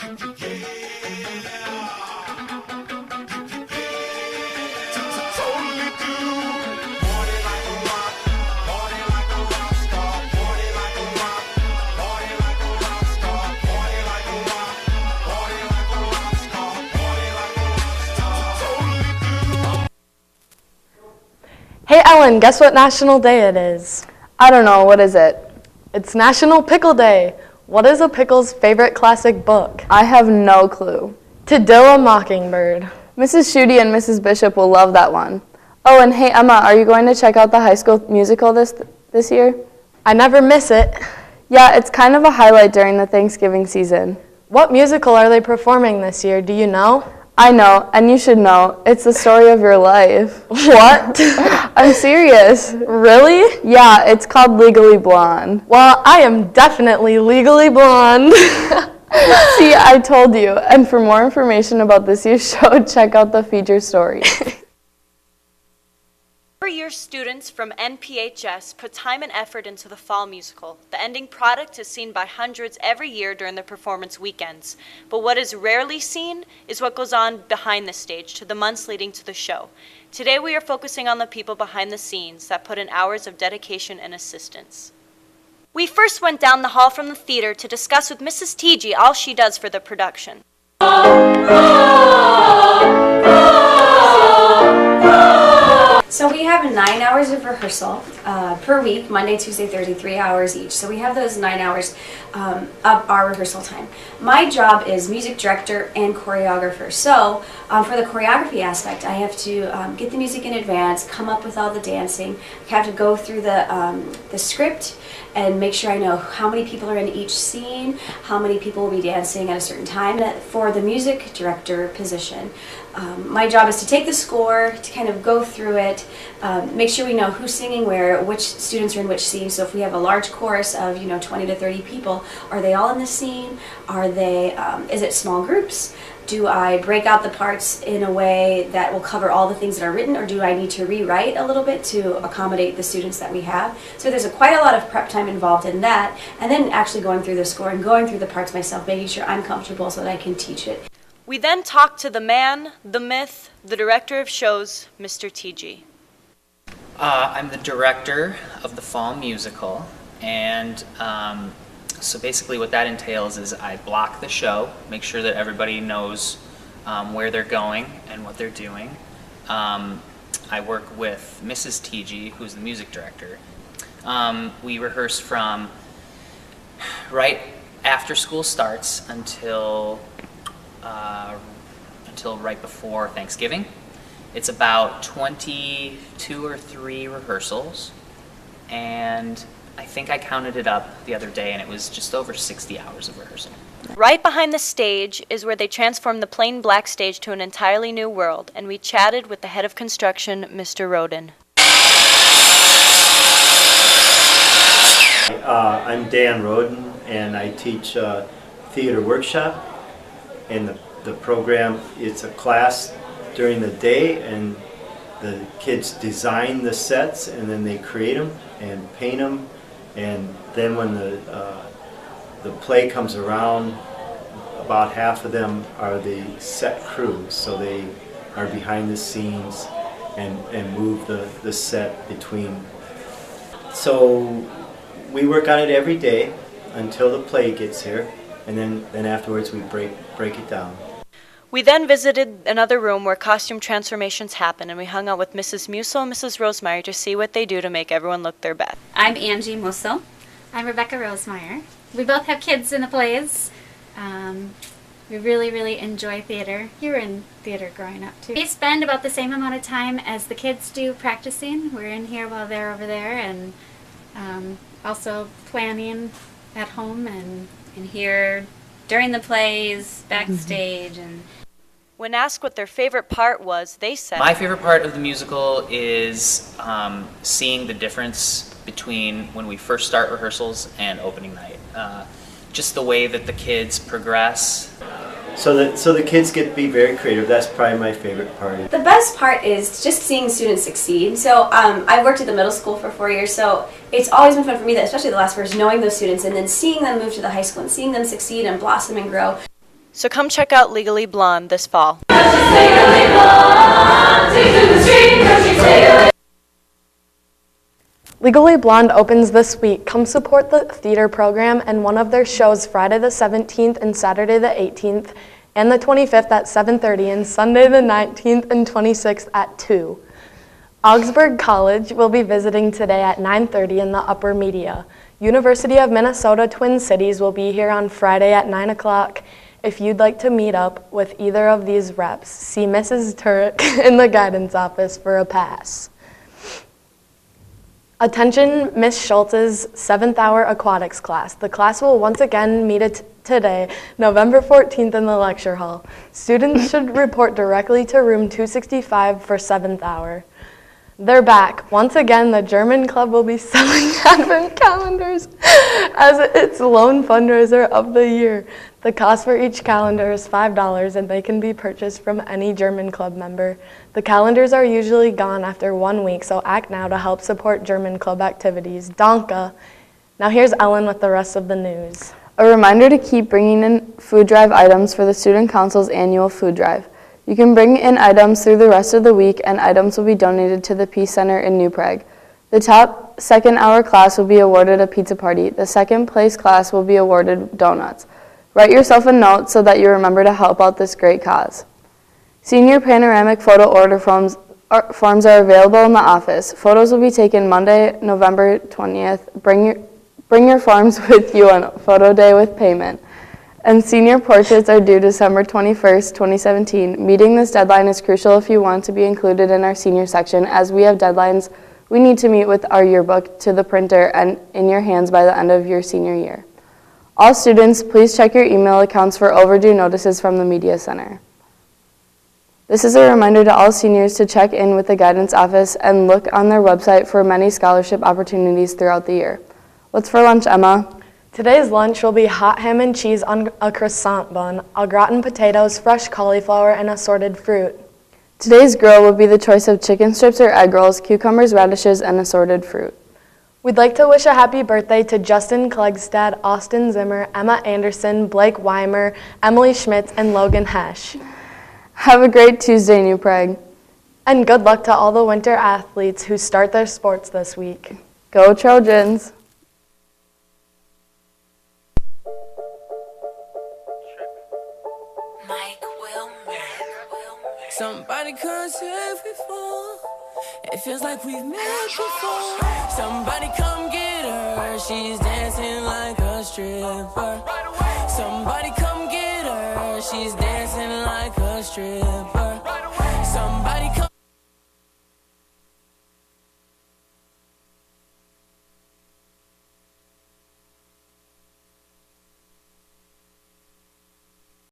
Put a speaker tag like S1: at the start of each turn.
S1: Hey Ellen, guess what national day it is?
S2: I don't know, what is it?
S1: It's National Pickle Day. What is a pickle's favorite classic book?
S2: I have no clue.
S1: To Dill a Mockingbird.
S2: Mrs. Schutte and Mrs. Bishop will love that one. Oh, and hey Emma, are you going to check out the high school musical this year?
S1: I never miss it.
S2: Yeah, it's kind of a highlight during the Thanksgiving season.
S1: What musical are they performing this year? Do you know?
S2: I know, and you should know. It's the story of your life.
S1: What?
S2: I'm serious.
S1: Really?
S2: Yeah, it's called Legally Blonde.
S1: Well, I am definitely legally blonde.
S2: See, I told you. And for more information about this year's show, check out the feature story.
S3: Every year, students from NPHS put time and effort into the fall musical. The ending product is seen by hundreds every year during the performance weekends. But what is rarely seen is what goes on behind the stage to the months leading to the show. Today, we are focusing on the people behind the scenes that put in hours of dedication and assistance. We first went down the hall from the theater to discuss with Mrs. TG all she does for the production.
S4: So we have 9 hours of rehearsal per week, Monday, Tuesday, Thursday, 3 hours each. So we have those 9 hours of our rehearsal time. My job is music director and choreographer. So for the choreography aspect, I have to get the music in advance, come up with all the dancing. I have to go through the script and make sure I know how many people are in each scene, how many people will be dancing at a certain time. For the music director position, my job is to take the score, to kind of go through it, make sure we know who's singing where, which students are in which scene. So if we have a large chorus of 20 to 30 people, are they all in the scene? Are they? Is it small groups? Do I break out the parts in a way that will cover all the things that are written, or do I need to rewrite a little bit to accommodate the students that we have? So there's quite a lot of prep time involved in that, and then actually going through the score and going through the parts myself, making sure I'm comfortable so that I can teach it.
S3: We then talked to the man, the myth, the director of shows, Mr. TG.
S5: I'm the director of the fall musical, and so basically what that entails is I block the show, make sure that everybody knows where they're going and what they're doing. I work with Mrs. TG, who's the music director. We rehearse from right after school starts until right before Thanksgiving. It's about 22 or 3 rehearsals, and I think I counted it up the other day, and it was just over 60 hours of rehearsal.
S3: Right behind the stage is where they transformed the plain black stage to an entirely new world, and we chatted with the head of construction, Mr. Roden.
S6: I'm Dan Roden, and I teach theater workshop, and the program, it's a class during the day, and the kids design the sets, and then they create them and paint them, and then when the play comes around, about half of them are the set crews, so they are behind the scenes and move the set between. So we work on it every day until the play gets here, and then afterwards we break it down.
S3: We then visited another room where costume transformations happen, and we hung out with Mrs. Musil and Mrs. Rosemeyer to see what they do to make everyone look their best.
S7: I'm Angie Musil. I'm Rebecca Rosemeyer. We both have kids in the plays. We really enjoy theater. You were in theater growing up too. We spend about the same amount of time as the kids do practicing. We're in here while they're over there, and also planning at home and
S4: here during the plays, backstage, and
S3: when asked what their favorite part was, they said,
S5: My favorite part of the musical is seeing the difference between when we first start rehearsals and opening night. Just the way that the kids progress.
S6: So the kids get to be very creative. That's probably my favorite part.
S4: the best part is just seeing students succeed. So I've worked at the middle school for 4 years, so it's always been fun for me, that especially the last years, knowing those students and then seeing them move to the high school and seeing them succeed and blossom and grow.
S3: So come check out Legally Blonde this fall.
S1: Legally Blonde opens this week. Come support the theater program and one of their shows Friday the 17th and Saturday the 18th and the 25th at 7:30 and Sunday the 19th and 26th at 2. Augsburg College will be visiting today at 9:30 in the upper media. University of Minnesota Twin Cities will be here on Friday at 9 o'clock. If you'd like to meet up with either of these reps, see Mrs. Turek in the guidance office for a pass. Attention Ms. Schultz's 7th hour aquatics class. The class will once again meet today, November 14th in the lecture hall. Students should report directly to room 265 for 7th hour. They're back. Once again, the German Club will be selling advent calendars as its lone fundraiser of the year. The cost for each calendar is $5 and they can be purchased from any German Club member. The calendars are usually gone after 1 week, so act now to help support German Club activities. Danke. Now here's Ellen with the rest of the news.
S2: A reminder to keep bringing in food drive items for the Student Council's annual food drive. You can bring in items through the rest of the week, and items will be donated to the Peace Center in New Prague. The top 2nd hour class will be awarded a pizza party. The 2nd place class will be awarded donuts. Write yourself a note so that you remember to help out this great cause. Senior panoramic photo order forms are available in the office. Photos will be taken Monday, November 20th. Bring your forms with you on photo day with payment. And senior portraits are due December 21st, 2017. Meeting this deadline is crucial if you want to be included in our senior section, as we have deadlines we need to meet with our yearbook to the printer and in your hands by the end of your senior year. All students, please check your email accounts for overdue notices from the Media Center. This is a reminder to all seniors to check in with the guidance office and look on their website for many scholarship opportunities throughout the year. What's for lunch, Emma?
S1: Today's lunch will be hot ham and cheese on a croissant bun, au gratin potatoes, fresh cauliflower, and assorted fruit.
S2: Today's grill will be the choice of chicken strips or egg rolls, cucumbers, radishes, and assorted fruit.
S1: We'd like to wish a happy birthday to Justin Klegstad, Austin Zimmer, Emma Anderson, Blake Weimer, Emily Schmitz, and Logan Hesch.
S2: Have a great Tuesday, New Prague.
S1: And good luck to all the winter athletes who start their sports this week.
S2: Go Trojans!
S8: Somebody come save me fall. It feels like we've met before. Somebody come get her. She's dancing like a stripper. Somebody come get her. She's dancing like a stripper. Somebody come